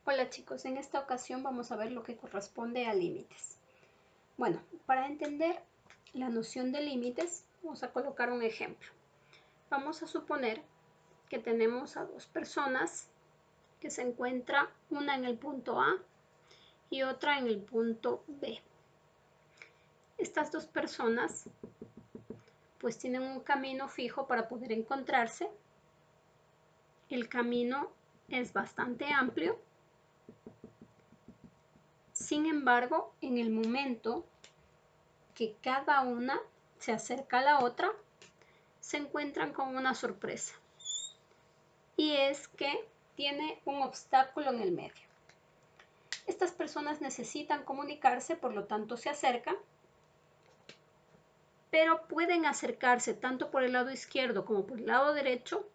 Hola chicos, en esta ocasión vamos a ver lo que corresponde a límites. Bueno, para entender la noción de límites, vamos a colocar un ejemplo. Vamos a suponer que tenemos a dos personas que se encuentran una en el punto A y otra en el punto B. Estas dos personas pues tienen un camino fijo para poder encontrarse. El camino es bastante amplio. Sin embargo, en el momento que cada una se acerca a la otra, se encuentran con una sorpresa. Y es que tiene un obstáculo en el medio. Estas personas necesitan comunicarse, por lo tanto se acercan, pero pueden acercarse tanto por el lado izquierdo como por el lado derecho,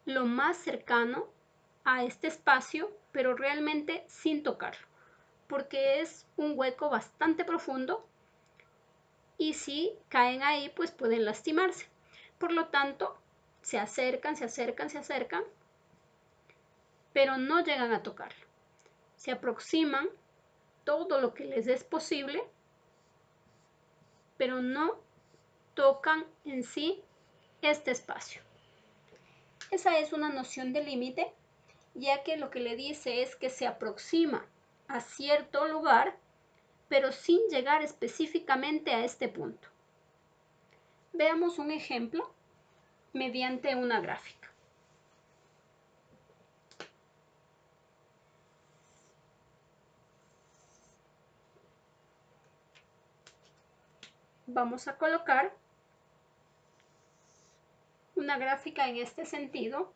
lo más cercano a este espacio, pero realmente sin tocarlo, porque es un hueco bastante profundo y si caen ahí pues pueden lastimarse. Por lo tanto, se acercan, pero no llegan a tocarlo. Se aproximan todo lo que les es posible, pero no tocan en sí este espacio. Esa es una noción de límite, ya que lo que le dice es que se aproxima a cierto lugar, pero sin llegar específicamente a este punto. Veamos un ejemplo mediante una gráfica. Vamos a colocar una gráfica en este sentido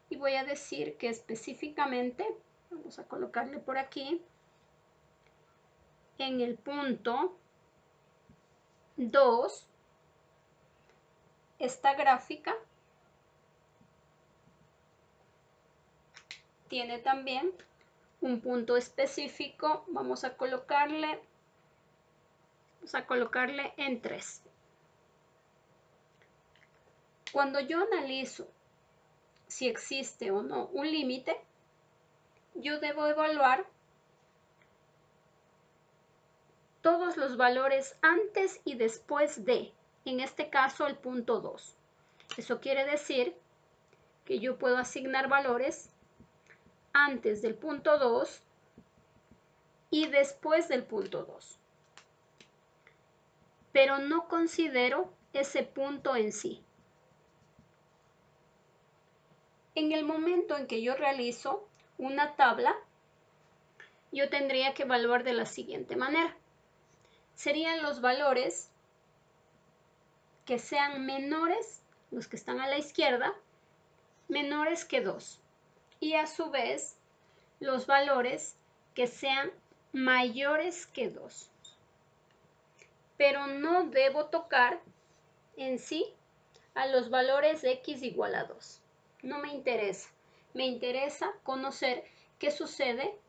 y voy a decir que específicamente, vamos a colocarle por aquí, en el punto 2, esta gráfica tiene también un punto específico, vamos a colocarle en 3. Cuando yo analizo si existe o no un límite, yo debo evaluar todos los valores antes y después de, en este caso el punto 2. Eso quiere decir que yo puedo asignar valores antes del punto 2 y después del punto 2. Pero no considero ese punto en sí. En el momento en que yo realizo una tabla, yo tendría que evaluar de la siguiente manera. Serían los valores que sean menores, los que están a la izquierda, menores que 2. Y a su vez, los valores que sean mayores que 2. Pero no debo tocar en sí a los valores x igual a 2. No me interesa. Me interesa conocer qué sucede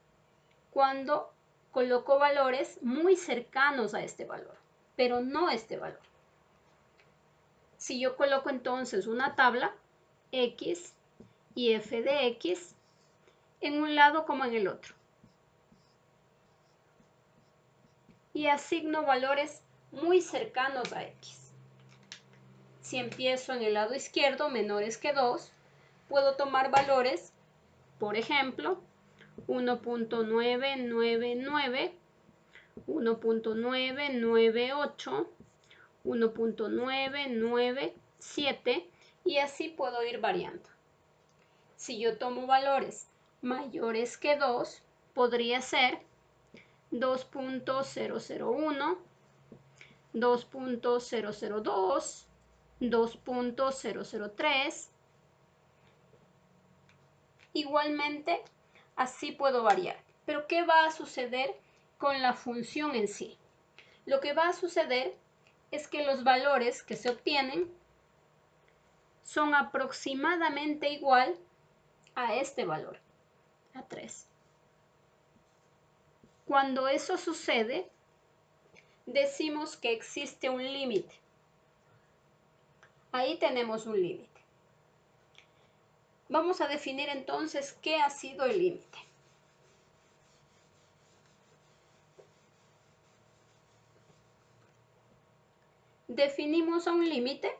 cuando coloco valores muy cercanos a este valor, pero no este valor. Si yo coloco entonces una tabla, x y f de x, en un lado como en el otro, y asigno valores muy cercanos a x. Si empiezo en el lado izquierdo, menores que 2, puedo tomar valores, por ejemplo, 1.999, 1.998, 1.997 y así puedo ir variando. Si yo tomo valores mayores que 2, podría ser 2.001, 2.002, 2.003. Igualmente, así puedo variar. Pero ¿qué va a suceder con la función en sí? Lo que va a suceder es que los valores que se obtienen son aproximadamente igual a este valor, a 3. Cuando eso sucede, decimos que existe un límite. Ahí tenemos un límite. Vamos a definir entonces qué ha sido el límite. definimos a un límite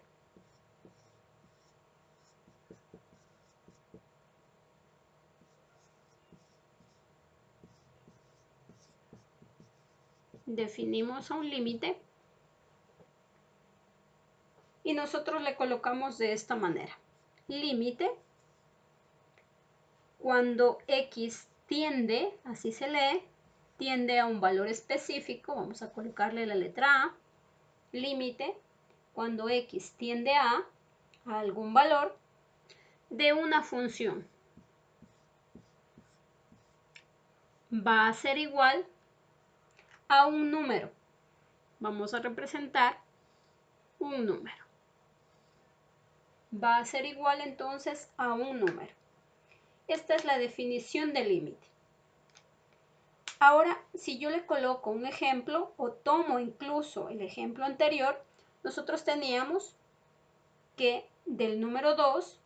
y nosotros le colocamos de esta manera. Límite cuando x tiende, así se lee, tiende a un valor específico, vamos a colocarle la letra A. Límite cuando x tiende a algún valor de una función. Va a ser igual a un número. Vamos a representar un número. Va a ser igual entonces a un número. Esta es la definición de límite. Ahora, si yo le coloco un ejemplo o tomo incluso el ejemplo anterior, nosotros teníamos que del número 2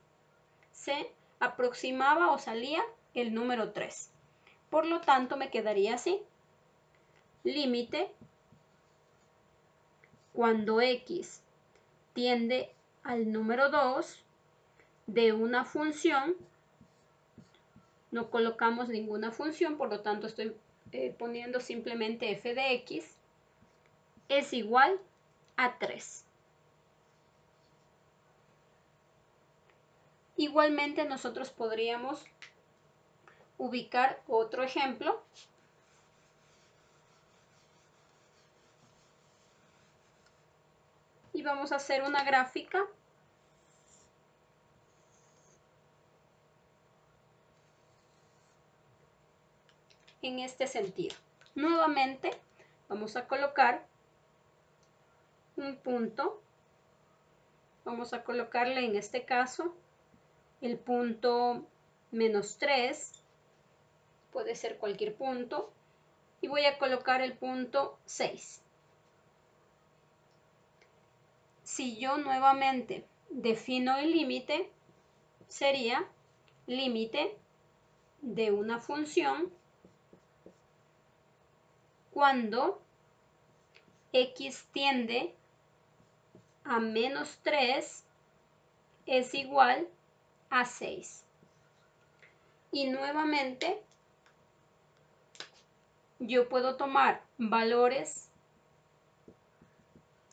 se aproximaba o salía el número 3. Por lo tanto, me quedaría así. Límite cuando x tiende al número 2 de una función, no colocamos ninguna función, por lo tanto estoy poniendo simplemente f de x, es igual a 3. Igualmente nosotros podríamos ubicar otro ejemplo. Y vamos a hacer una gráfica en este sentido. Nuevamente vamos a colocar un punto. Vamos a colocarle en este caso el punto -3. Puede ser cualquier punto. Y voy a colocar el punto 6. Si yo nuevamente defino el límite, sería límite de una función cuando x tiende a -3 es igual a 6. Y nuevamente yo puedo tomar valores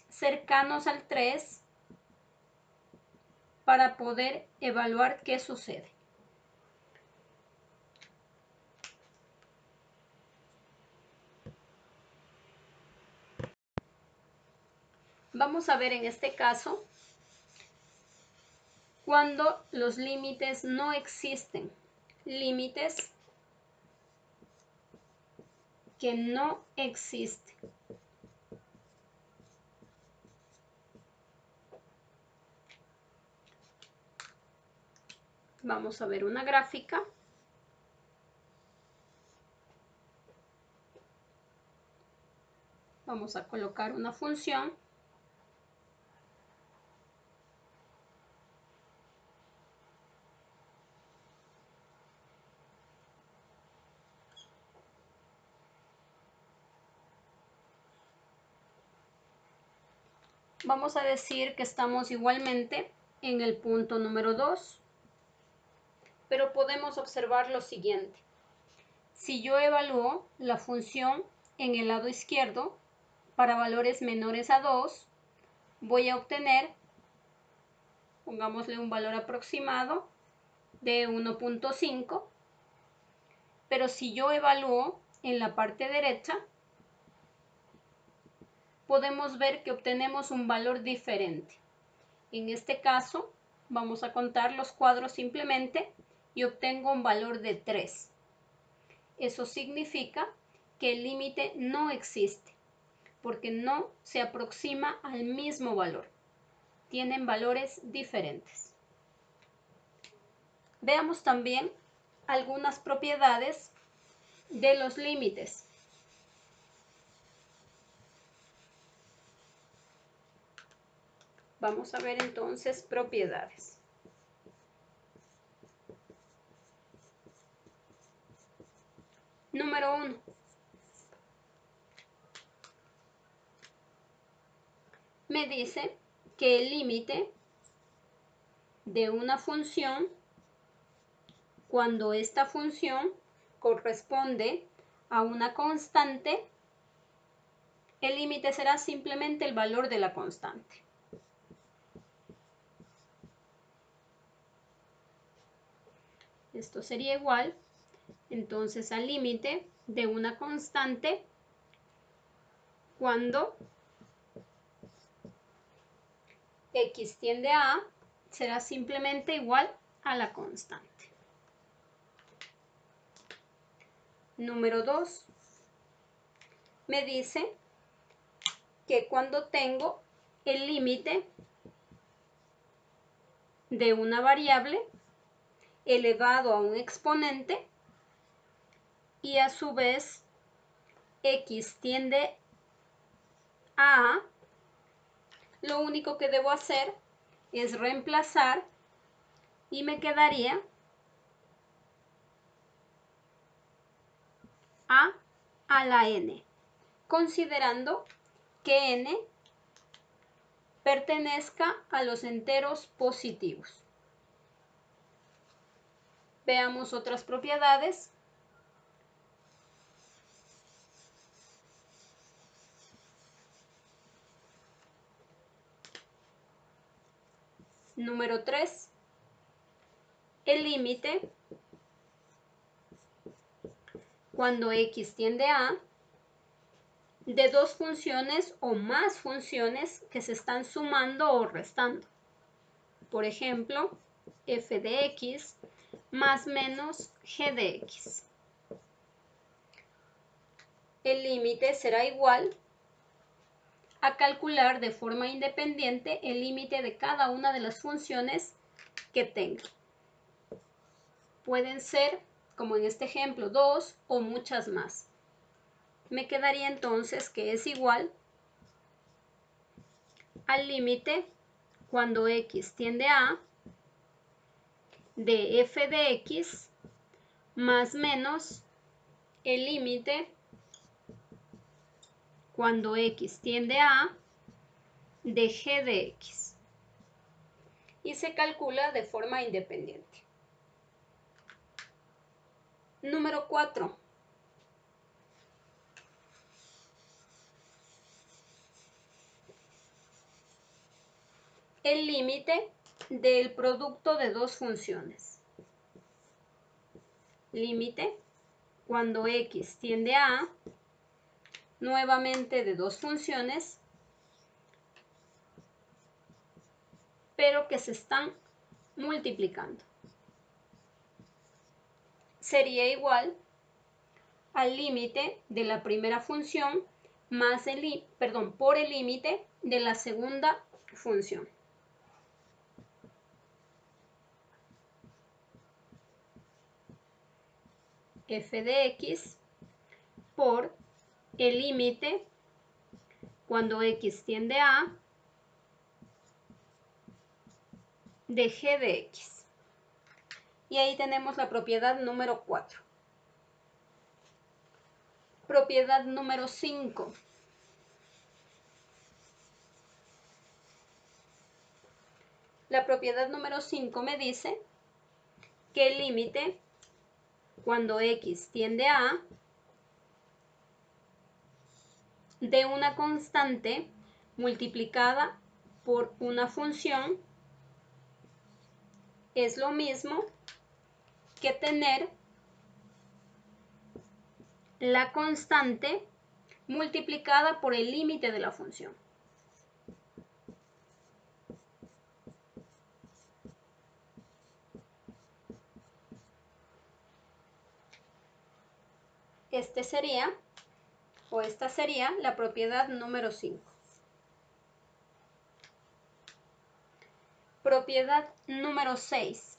cercanos al 3 para poder evaluar qué sucede. Vamos a ver en este caso cuando los límites no existen. Límites que no existen. Vamos a ver una gráfica. Vamos a colocar una función. Vamos a decir que estamos igualmente en el punto número 2, pero podemos observar lo siguiente. Si yo evalúo la función en el lado izquierdo para valores menores a 2, voy a obtener, pongámosle un valor aproximado de 1.5, pero si yo evalúo en la parte derecha, podemos ver que obtenemos un valor diferente. En este caso, vamos a contar los cuadros simplemente y obtengo un valor de 3. Eso significa que el límite no existe, porque no se aproxima al mismo valor. Tienen valores diferentes. Veamos también algunas propiedades de los límites. Vamos a ver entonces propiedades. Número 1. me dice que el límite de una función, cuando esta función corresponde a una constante, el límite será simplemente el valor de la constante. Esto sería igual, entonces, al límite de una constante cuando x tiende a A será simplemente igual a la constante. Número 2. Me dice que cuando tengo el límite de una variable elevado a un exponente y a su vez x tiende a A, lo único que debo hacer es reemplazar y me quedaría a la n, considerando que n pertenezca a los enteros positivos. Veamos otras propiedades. Número 3. El límite cuando x tiende a A de dos funciones o más funciones que se están sumando o restando. Por ejemplo, f de x más menos g de x. El límite será igual a calcular de forma independiente el límite de cada una de las funciones que tenga. Pueden ser, como en este ejemplo, 2 o muchas más. Me quedaría entonces que es igual al límite cuando x tiende a A de f de x más menos el límite cuando x tiende a A de g de x. Y se calcula de forma independiente. Número 4. El límite del producto de dos funciones. Límite cuando x tiende a A, nuevamente de dos funciones, pero que se están multiplicando. Sería igual al límite de la primera función más por el límite de la segunda función. F de x por el límite cuando x tiende a A de g de x. Y ahí tenemos la propiedad número 4. Propiedad número 5. La propiedad número 5 me dice que el límite cuando x tiende a A de una constante multiplicada por una función es lo mismo que tener la constante multiplicada por el límite de la función. Esta sería la propiedad número 5. Propiedad número 6.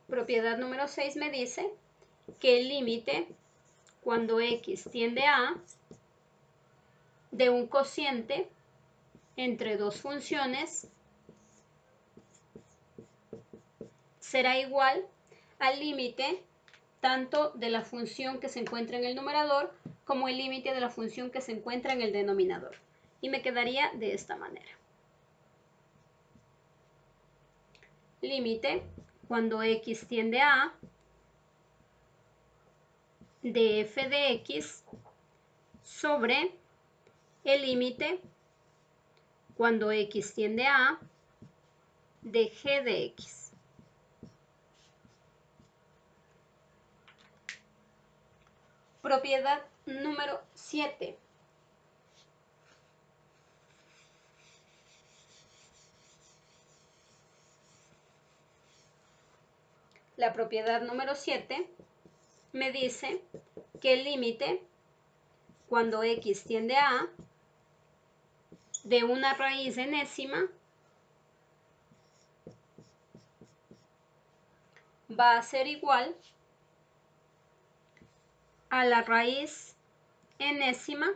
Propiedad número 6 me dice que el límite cuando x tiende a A de un cociente entre dos funciones será igual al límite tanto de la función que se encuentra en el numerador como el límite de la función que se encuentra en el denominador. Y me quedaría de esta manera. Límite cuando x tiende a A de f de x sobre el límite cuando x tiende a A de g de x. Propiedad número 7. La propiedad número 7 me dice que el límite cuando x tiende a A de una raíz enésima va a ser igual a la raíz enésima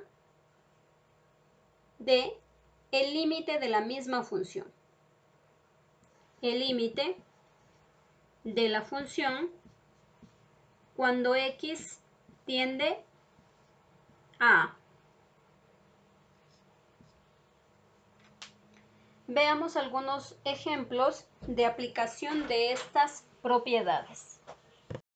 de el límite de la misma función. El límite de la función cuando x tiende a A. Veamos algunos ejemplos de aplicación de estas propiedades.